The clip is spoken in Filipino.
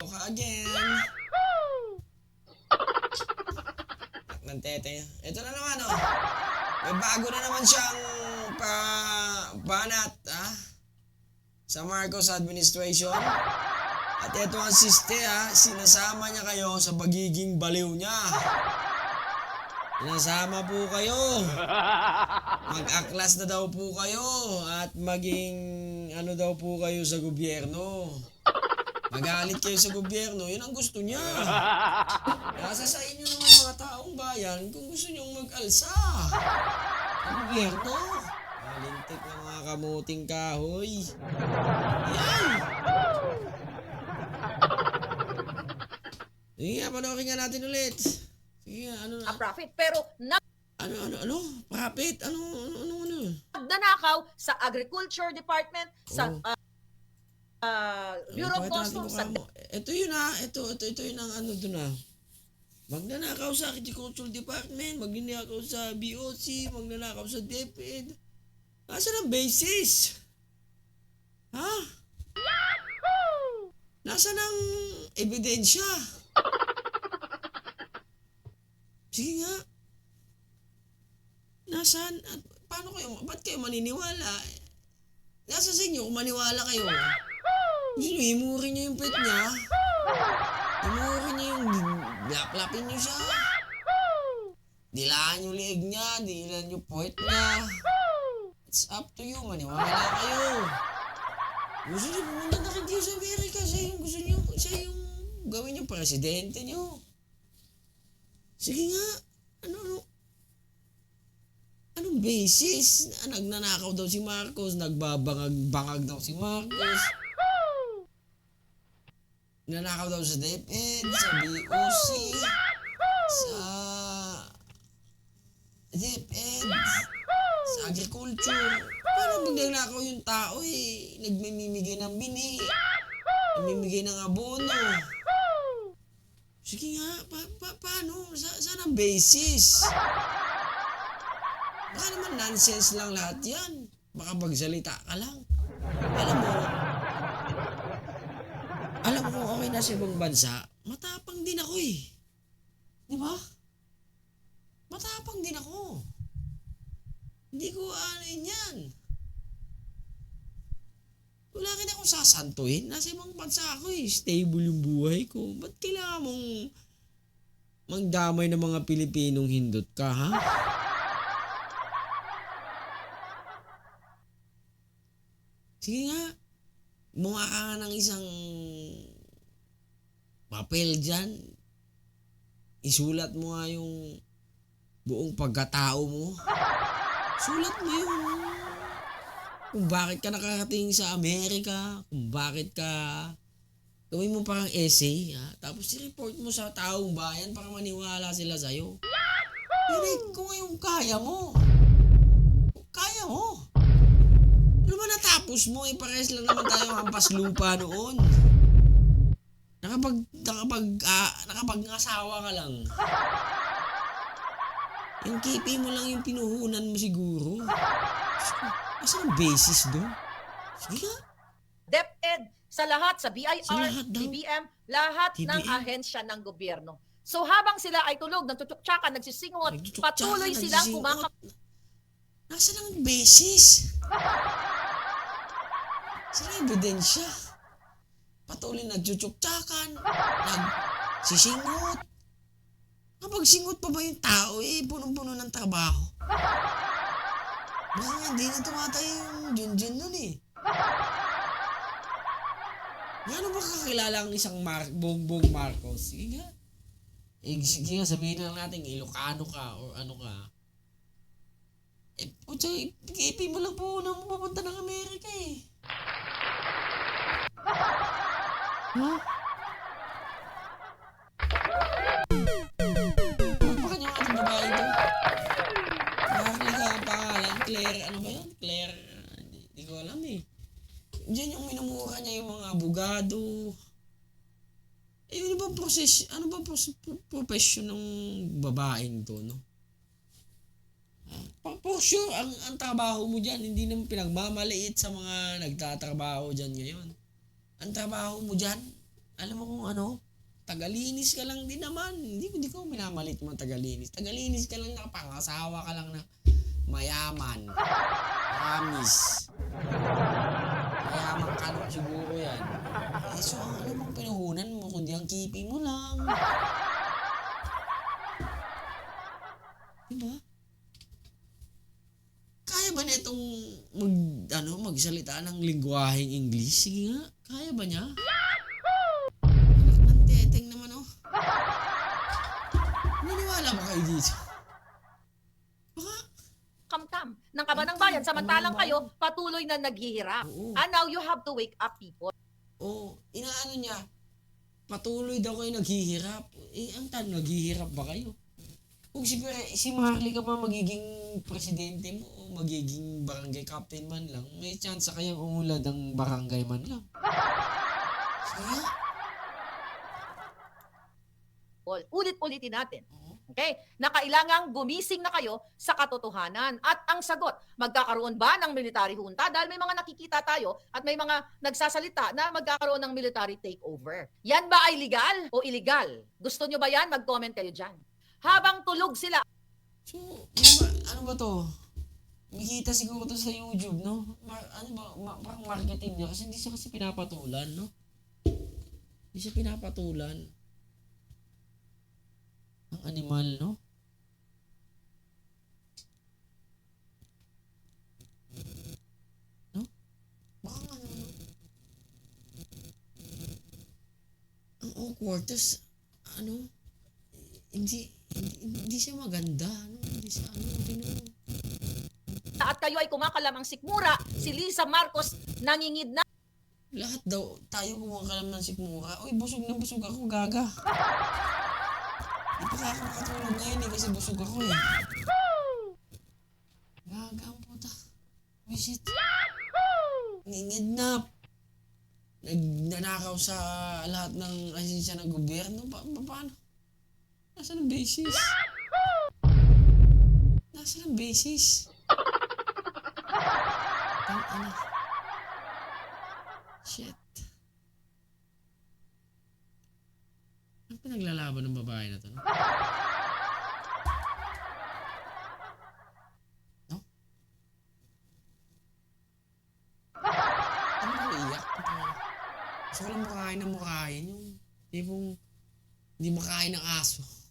ka again. Ng tete. Ito na naman, oh. May bago na naman siyang banat, sa Marcos administration. At ito ang siste, sinasama niya kayo sa pagiging baliw niya. Sinasama po kayo. Mag-aklas na daw po kayo at maging ano daw po kayo sa gobyerno. Magalit kayo sa gobyerno, yun ang gusto niya. Nasa sa inyo naman mga taong bayan kung gusto niyong mag-alsa sa gobyerno. Malintik na mga kamuting kahoy. Yan! Sige nga, panoorin nga natin ulit. Sige nga, ano na? Profit, pero Ano? Profit? Ano? nanakaw sa Agriculture Department, sa Bureau of Pakita natin Customs, mukha mo. Ito yun ito yun ang ano doon Magnanakaw sa Agricultural Department, magnanakaw sa BOC, magnanakaw sa DepEd. Nasaan ang basis? Ha? Nasaan ang ebidensya? Sige nga. Nasaan? At paano kayo? Ba't kayo maniniwala? Nasa sa inyo kung maniwala kayo. Gusto nyo, himurin nyo yung pet niya. Himurin nyo yung laplapin nyo siya. Dilaan yung leeg niya, dilaan yung puwet niya. It's up to you, maniwala kayo. Gusto nyo pumunta na kayo sa Amerika, siya yung gawin yung presidente nyo. Sige nga, anong basis? Nagnanakaw daw si Marcos, nagbabangag daw si Marcos. Nanakaw daw sa DepEd, sa BOC, sa DepEd, sa agriculture. Paano pag nagnakaw yung tao nagmimigay ng bini, nagmimigay ng abono. Sige nga, paano? Saan ang basis? Baka naman nonsense lang lahat yan. Baka magsalita ka lang. Alam mo, okay na sa ibang bansa, matapang din ako Di ba? Matapang din ako. Hindi ko yan. Wala ka na akong sasantuin. Nasa ibang bansa ako Stable yung buhay ko. Ba't kailangan mong magdamay ng mga Pilipinong hindot ka, ha? Sige nga. Mukha ka nga ng isang papel dyan. Isulat mo nga yung buong pagkatao mo. Sulat mo yung kung bakit ka nakarating sa Amerika, kung bakit ka gawin mo parang essay, tapos i-report mo sa taong bayan para maniwala sila sa'yo. Kung ngayon kaya mo. Kaya mo. Ano ba natapos mo? Pares lang naman tayo hampas lupa noon. Nakapag-asawa ka lang. Yung kipi mo lang yung pinuhunan mo siguro. Asan ang basis doon? Sige nga. DepEd, sa lahat, sa BIR, Sa lahat daw. TBM, lahat ng TBM. ahensya ng gobyerno. So habang sila ay tulog, nagtutsuktsakan, nagsisingot, patuloy silang Nasaan ang basis? Saan ang ebidensya? Patuloy nagtutsuktsakan, nagsisingot. Kapag singot pa ba yung tao punong-puno ng trabaho? Baka nga hindi na tumatay yung Junjun nun Gano'n ba kakilala ang isang Bongbong Marcos? Sige nga. Sige nga, sabihin na lang natin, Ilocano ka or ano ka. Ipin mo lang po na mo papunta ng Amerika Ha? Magpakan yung ating babae ito. Nakakaliga ang pangalan. Claire, ano ba yun? Claire, hindi ko alam Diyan yung minumura niya yung mga abogado. Ano ba profession ng babaeng to, no? For sure, ang trabaho mo dyan, hindi naman pinagmamaliit sa mga nagtatrabaho dyan ngayon. ang trabaho mo dyan, alam mo kung ano, tagalinis ka lang din naman. Hindi ko minamalit mo tagalinis. Tagalinis ka lang na pangasawa ka lang na mayaman. Promise. Mayaman ka lang siguro yan. So, ano bang pinuhunan mo kundi ang kipi mo lang? Diba? Kaya ba na itong magsalita ng lingwaheng English? Sige nga, kaya ba niya? Anak ng teteng naman, oh. Naniniwala ba kayo dito? Baka, Kamkam ng kabanang bayan, samantalang kayo patuloy na naghihirap. Oo. And now you have to wake up, people. inaano niya, patuloy daw kayo naghihirap. Ang tanong, naghihirap ba kayo? Kung si Marley ka pa magiging presidente mo o magiging barangay captain man lang, may chance kayang umulad ang barangay man lang. Kaya, Ulit-ulitin natin. oo. Okay? Na kailangang gumising na kayo sa katotohanan. At ang sagot, magkakaroon ba ng military junta? Dahil may mga nakikita tayo at may mga nagsasalita na magkakaroon ng military takeover. Yan ba ay legal o illegal? Gusto nyo ba yan? Mag-comment kayo dyan. Habang tulog sila, So, ano ba to? Makikita siguro to sa YouTube, no? Parang marketing niya kasi hindi siya kasi pinapatulan, no? Hindi siya pinapatulan. Ang animal, no? No? Baka ano, no? Ang awkward, tas, hindi siya maganda, no? Hindi siya, at kayo ay kumakalamang sikmura, si Lisa Marcos nangingid na. lahat daw, tayo kumakalam ng sikmura. Uy, busog na busog ako, gaga. Di pa kaya ako nakatulog ngayon kasi busog ako eh. Gaga ang puta. Visit. Ngingidnap. Nagnanakaw sa lahat ng asensya ng gobyerno. Paano? Nasaan ang basis? Nasaan ang basis? Ano? Shit. Ano pinaglalaban ng babae na to? No? No? Ano ba iiyak? Gusto ko lang makain ng makain. Yung tipong hindi makain ng aso.